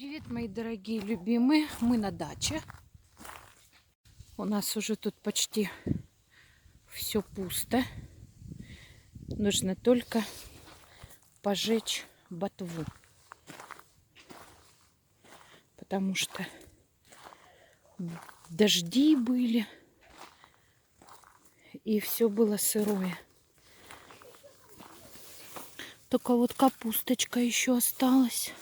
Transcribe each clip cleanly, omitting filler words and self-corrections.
Привет, мои дорогие любимые. Мы на даче. У нас уже тут почти все пусто. Нужно только пожечь ботву. Потому что дожди были. И все было сырое. Только вот капусточка еще осталась.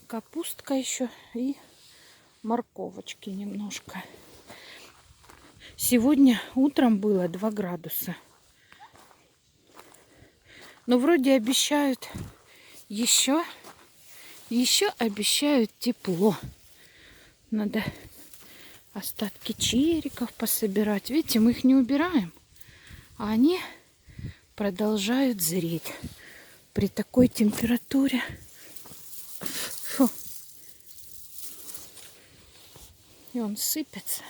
Капустка еще и морковочки немножко. Сегодня утром было 2 градуса. Но вроде обещают еще обещают тепло. Надо остатки чериков пособирать. Видите, мы их не убираем, а они продолжают зреть при такой температуре. Фу. И он сыпется.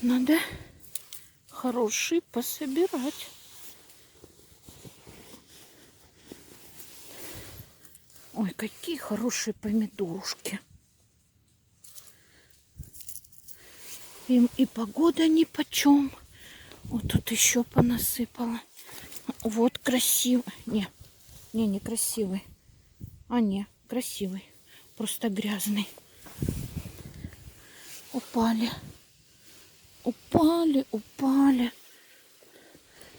Надо хороший пособирать. Ой, какие хорошие помидорушки. Им и погода нипочем. Вот тут еще понасыпала. Вот красиво. Не красивый. А не, красивый. Просто грязный. Упали.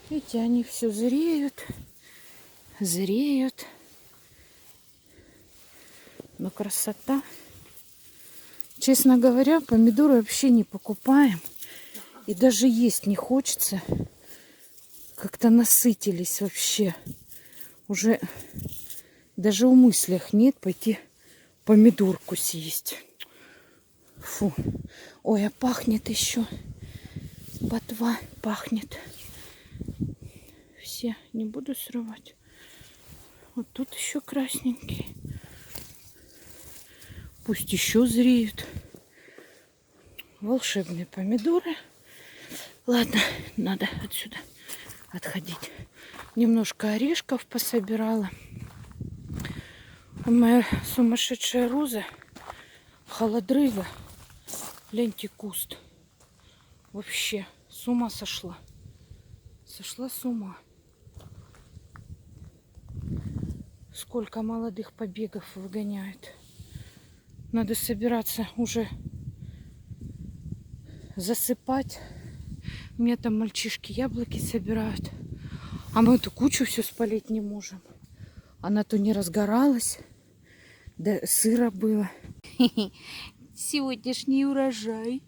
Видите, они все зреют. Но красота. Честно говоря, помидоры вообще не покупаем. И даже есть не хочется. Как-то насытились вообще. Уже даже в мыслях нет пойти помидорку съесть. Фу. Ой, а пахнет еще. Ботва пахнет. Все не буду срывать. Вот тут еще красненький. Пусть еще зреют. Волшебные помидоры. Ладно, надо отсюда отходить. Немножко орешков пособирала. Моя сумасшедшая роза, холодрыга. Гляньте, куст. Вообще с ума сошла. Сошла с ума. Сколько молодых побегов выгоняют. Надо собираться уже засыпать. У меня там мальчишки яблоки собирают. А мы эту кучу все спалить не можем. Она то не разгоралась. Да сыро было. Сегодняшний урожай.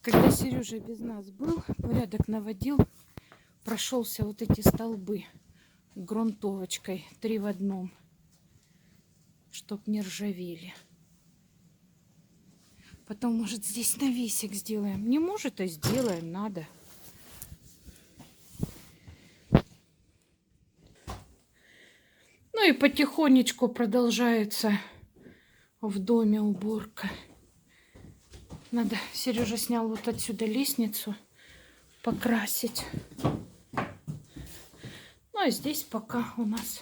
Когда Сережа без нас был, порядок наводил, прошелся вот эти столбы грунтовочкой 3 в 1. Чтоб не ржавели. Потом, может, здесь навесик сделаем. Не может, а сделаем, надо. Ну и потихонечку продолжается в доме уборка. Надо, Сережа снял вот отсюда лестницу, покрасить. Ну а здесь пока у нас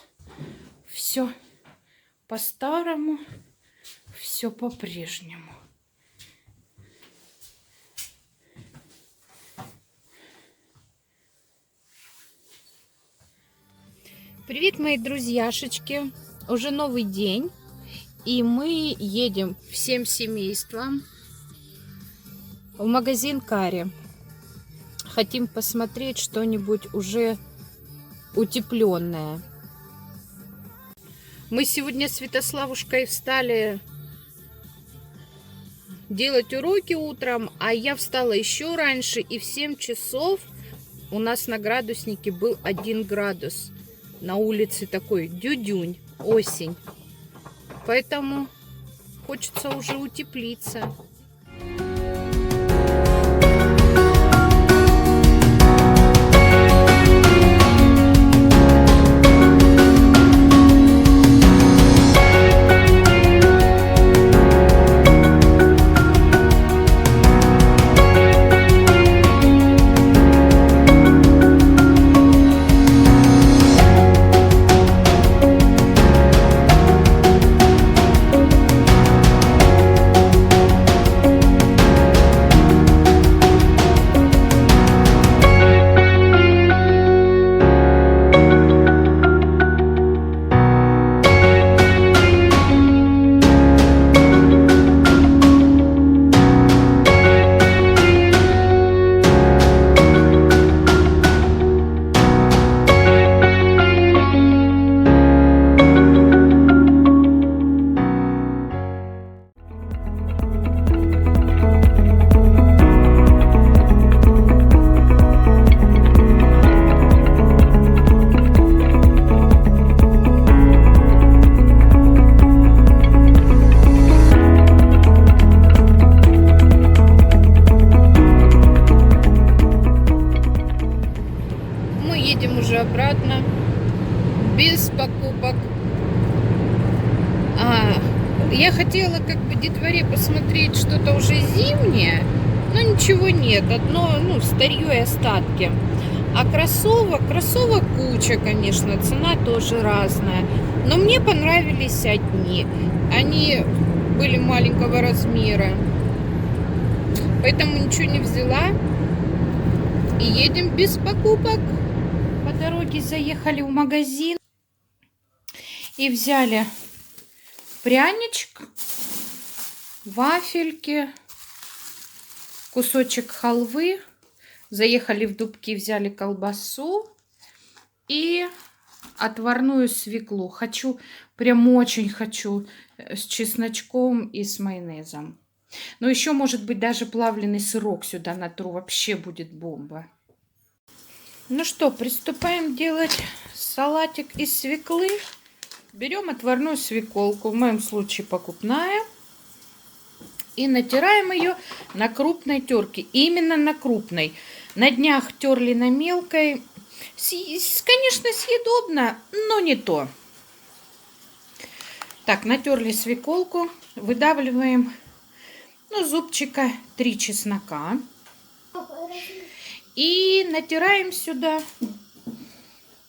все по-старому, все по-прежнему. Привет, мои друзьяшечки! Уже новый день, и мы едем всем семейством в магазин Кари. Хотим посмотреть что-нибудь уже утепленное. Мы сегодня с Святославушкой встали делать уроки утром, а я встала еще раньше, и в 7 часов у нас на градуснике был 1 градус. На улице такой дюдюнь, осень. Поэтому хочется уже утеплиться. Я хотела как бы детворе посмотреть что-то уже зимнее, но ничего нет. Одно, ну, старье и остатки. А кроссовок куча, конечно, цена тоже разная. Но мне понравились одни. Они были маленького размера. Поэтому ничего не взяла. И едем без покупок. По дороге заехали в магазин. И взяли пряничек, вафельки, кусочек халвы. Заехали в Дубки, взяли колбасу и отварную свеклу. Хочу, прям очень хочу, с чесночком и с майонезом. Но еще, может быть, даже плавленый сырок сюда натру. Вообще будет бомба. Ну что, приступаем делать салатик из свеклы. Берем отварную свеколку, в моем случае покупная. И натираем ее на крупной терке. Именно на крупной. На днях терли на мелкой. Конечно, съедобно, но не то. Так, натерли свеколку. Выдавливаем, ну, зубчика 3 чеснока. И натираем сюда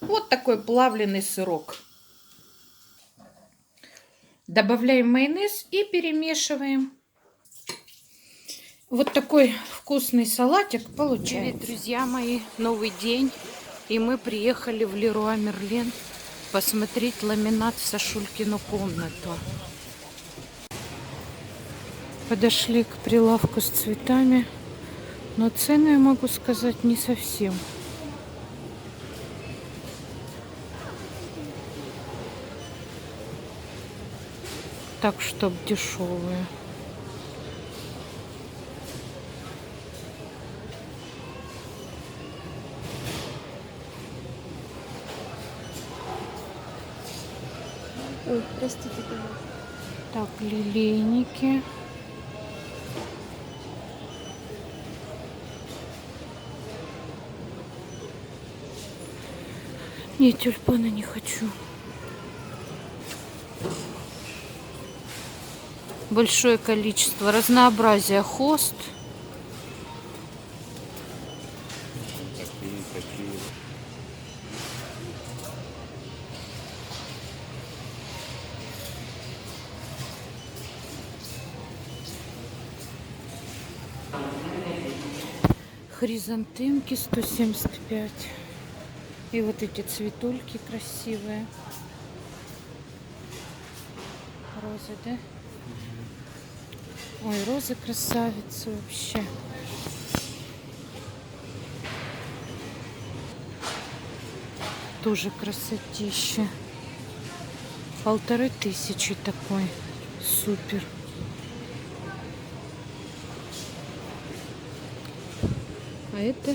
вот такой плавленый сырок. Добавляем майонез и перемешиваем. Вот такой вкусный салатик получается. Привет, друзья мои, новый день. И мы приехали в Леруа Мерлен посмотреть ламинат в Сашулькину комнату. Подошли к прилавку с цветами. Но цены, я могу сказать, не совсем. Так, чтоб дешевые. Ой, простите, пожалуйста. Так, лилейники. Нет, тюльпаны не хочу. Большое количество, разнообразие хост. Такие. Хризантемки 175. И вот эти цветульки красивые. Розы, да? Ой, розы красавицы вообще. Тоже красотища. 1500 такой. Супер. А это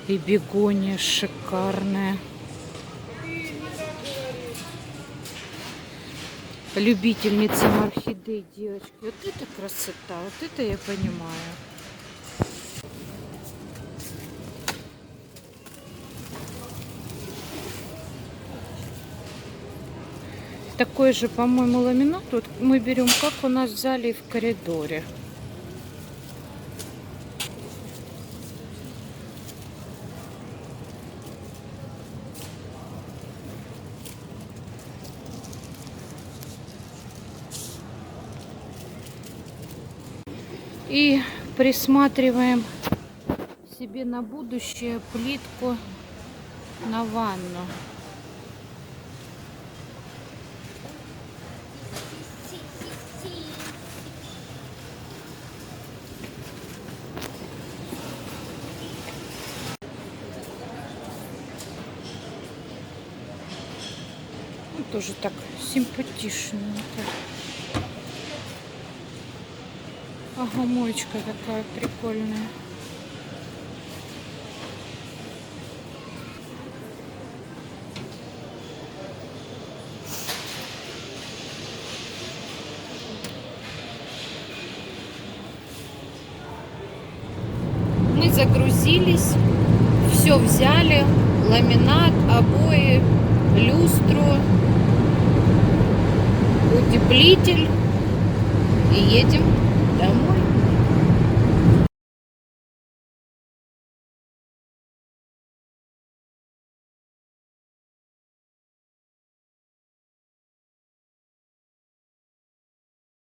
и бегония шикарная. Любительницам орхидей, девочки. Вот это красота, вот это я понимаю. Такой же, по-моему, ламинат. Вот мы берем, как у нас в зале и в коридоре. И присматриваем себе на будущее плитку на ванну. Ну, тоже так симпатичненько. Ага, моечка такая прикольная. Мы загрузились, все взяли, ламинат, обои, люстру, утеплитель и едем домой.